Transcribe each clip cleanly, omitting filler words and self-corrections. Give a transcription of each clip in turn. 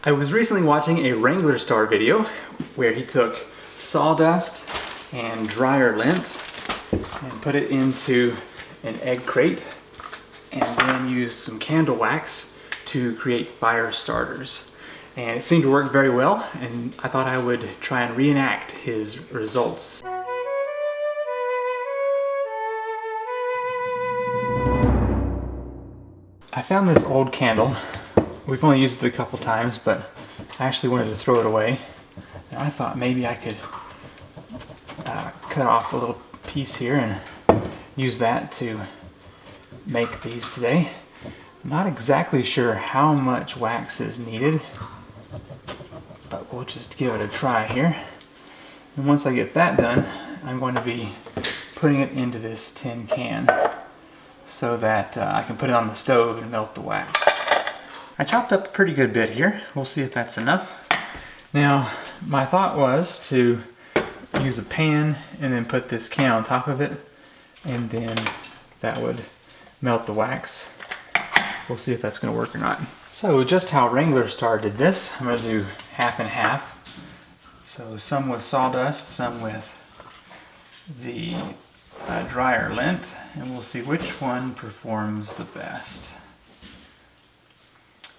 I was recently watching a Wranglerstar video where he took sawdust and dryer lint and put it into an egg crate and then used some candle wax to create fire starters. And it seemed to work very well, and I thought I would try and reenact his results. I found this old candle. We've only used it a couple times, but I actually wanted to throw it away. And I thought maybe I could cut off a little piece here and use that to make these today. I'm not exactly sure how much wax is needed, but we'll just give it a try here. And once I get that done, I'm going to be putting it into this tin can so that I can put it on the stove and melt the wax. I chopped up a pretty good bit here. We'll see if that's enough. Now, my thought was to use a pan and then put this can on top of it, and then that would melt the wax. We'll see if that's going to work or not. So just how Wranglerstar did this, I'm going to do half and half. So some with sawdust, some with the dryer lint, and we'll see which one performs the best.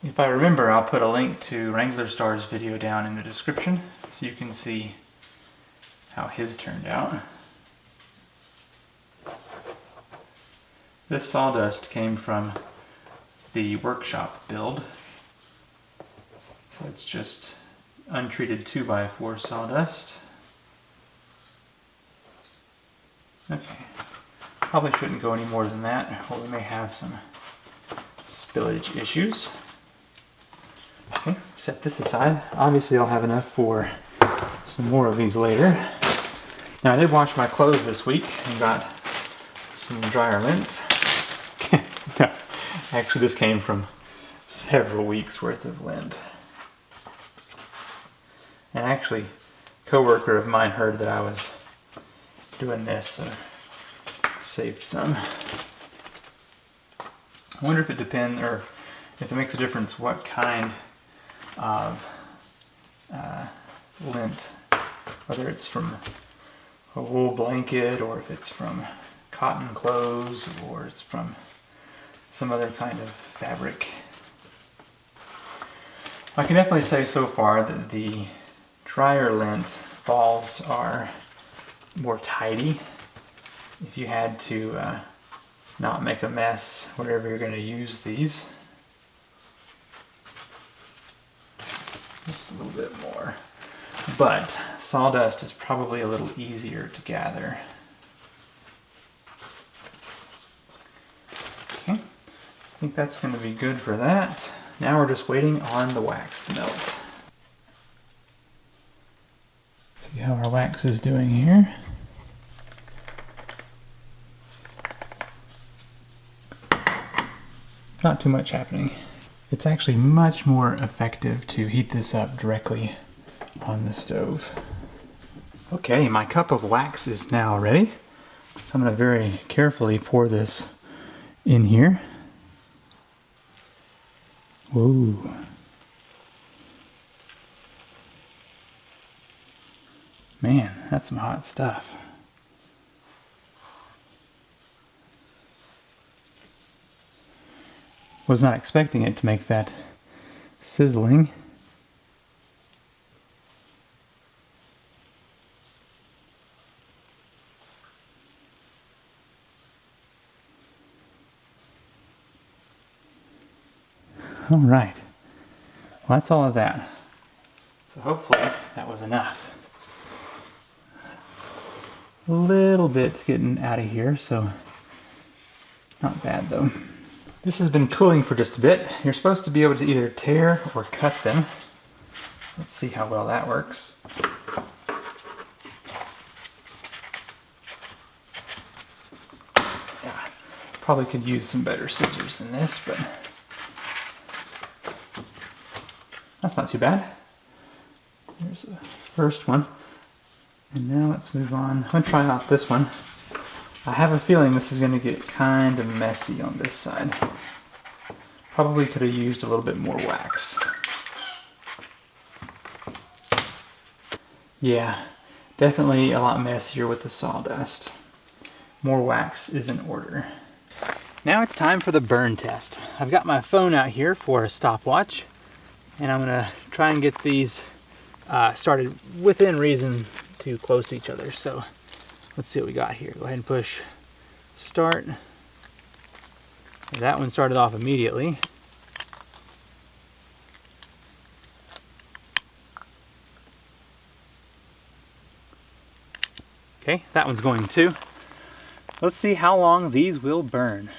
If I remember, I'll put a link to Wranglerstar's video down in the description so you can see how his turned out. This sawdust came from the workshop build, so it's just untreated 2x4 sawdust. Okay, probably shouldn't go any more than that, or we may have some spillage issues. Okay, set this aside. Obviously I'll have enough for some more of these later. Now I did wash my clothes this week and got some dryer lint. No, actually this came from several weeks worth of lint. And actually a coworker of mine heard that I was doing this, so saved some. I wonder if it depends, or if it makes a difference what kind of lint, whether it's from a wool blanket or if it's from cotton clothes or it's from some other kind of fabric. I can definitely say so far that the dryer lint balls are more tidy. If you had to not make a mess whenever you're going to use these. Just a little bit more. But sawdust is probably a little easier to gather. Okay, I think that's going to be good for that. Now we're just waiting on the wax to melt. See how our wax is doing here. Not too much happening. It's actually much more effective to heat this up directly on the stove. Okay, my cup of wax is now ready. So I'm going to very carefully pour this in here. Whoa. Man, that's some hot stuff. Was not expecting it to make that sizzling. All right, well, that's all of that. So hopefully that was enough. A little bit's getting out of here, so not bad though. This has been cooling for just a bit. You're supposed to be able to either tear or cut them. Let's see how well that works. Yeah, probably could use some better scissors than this, but that's not too bad. There's the first one. And now let's move on. I'm going to try out this one. I have a feeling this is going to get kind of messy on this side. Probably could have used a little bit more wax. Yeah, definitely a lot messier with the sawdust. More wax is in order. Now it's time for the burn test. I've got my phone out here for a stopwatch, and I'm gonna try and get these started within reason to close to each other. So let's see what we got here. Go ahead and push start. That one started off immediately. Okay, that one's going too. Let's see how long these will burn.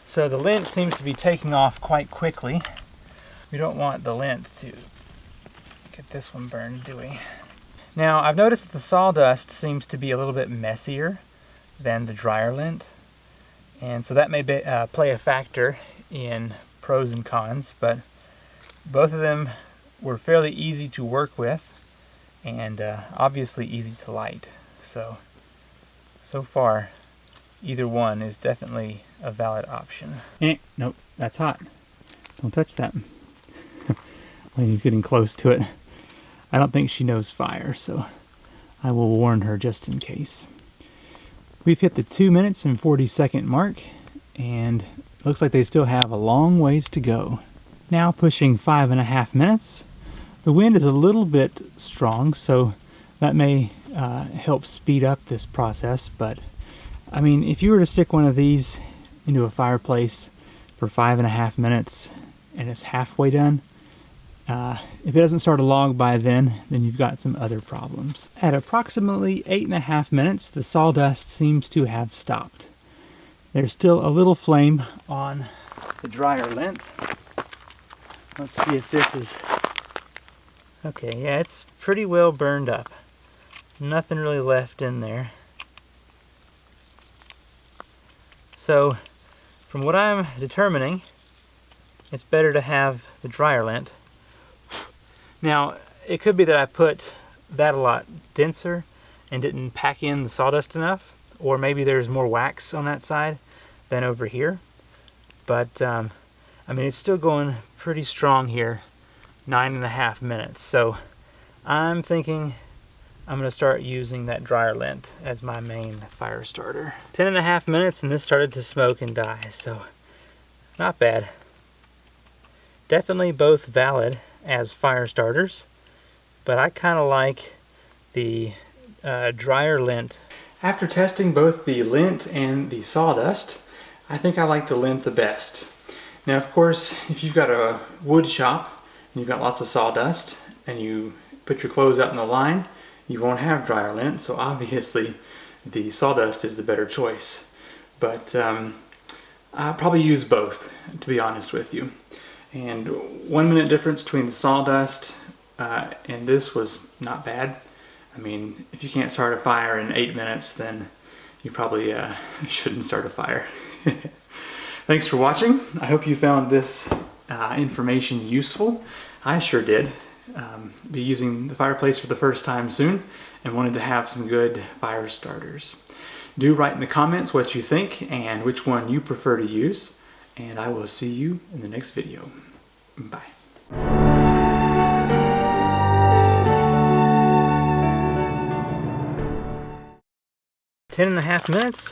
So the lint seems to be taking off quite quickly. We don't want the lint to get this one burned, do we? Now, I've noticed that the sawdust seems to be a little bit messier than the dryer lint, and so that may be, play a factor in pros and cons, but both of them were fairly easy to work with and obviously easy to light. So far, either one is definitely a valid option. Nope, that's hot. Don't touch that. Lady's getting close to it. I don't think she knows fire, so I will warn her just in case. We've hit the 2 minutes and 40-second mark, and it looks like they still have a long ways to go. Now pushing 5.5 minutes. The wind is a little bit strong, so that may help speed up this process, but I mean, if you were to stick one of these into a fireplace for 5.5 minutes and it's halfway done, if it doesn't start a log by then you've got some other problems. At approximately 8.5 minutes, the sawdust seems to have stopped. There's still a little flame on the dryer lint. Let's see if this is... Okay, yeah, it's pretty well burned up. Nothing really left in there. So, from what I'm determining, it's better to have the dryer lint. Now, it could be that I put that a lot denser and didn't pack in the sawdust enough, or maybe there's more wax on that side than over here. But, I mean, it's still going pretty strong here, 9.5 minutes. So, I'm thinking I'm going to start using that dryer lint as my main fire starter. 10.5 minutes and this started to smoke and die, so not bad. Definitely both valid as fire starters, but I kind of like the dryer lint. After testing both the lint and the sawdust, I think I like the lint the best. Now, of course, if you've got a wood shop and you've got lots of sawdust and you put your clothes out in the line, you won't have dryer lint, so obviously the sawdust is the better choice. But I'll probably use both, to be honest with you. And 1 minute difference between the sawdust and this was not bad. I mean, if you can't start a fire in 8 minutes, then you probably shouldn't start a fire. Thanks for watching. I hope you found this information useful. I sure did. Be using the fireplace for the first time soon and wanted to have some good fire starters. Do write in the comments what you think and which one you prefer to use, and I will see you in the next video. Bye. 10.5 minutes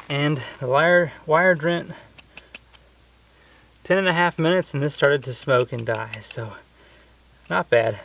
and the wire drint. 10.5 minutes and this started to smoke and die, so not bad.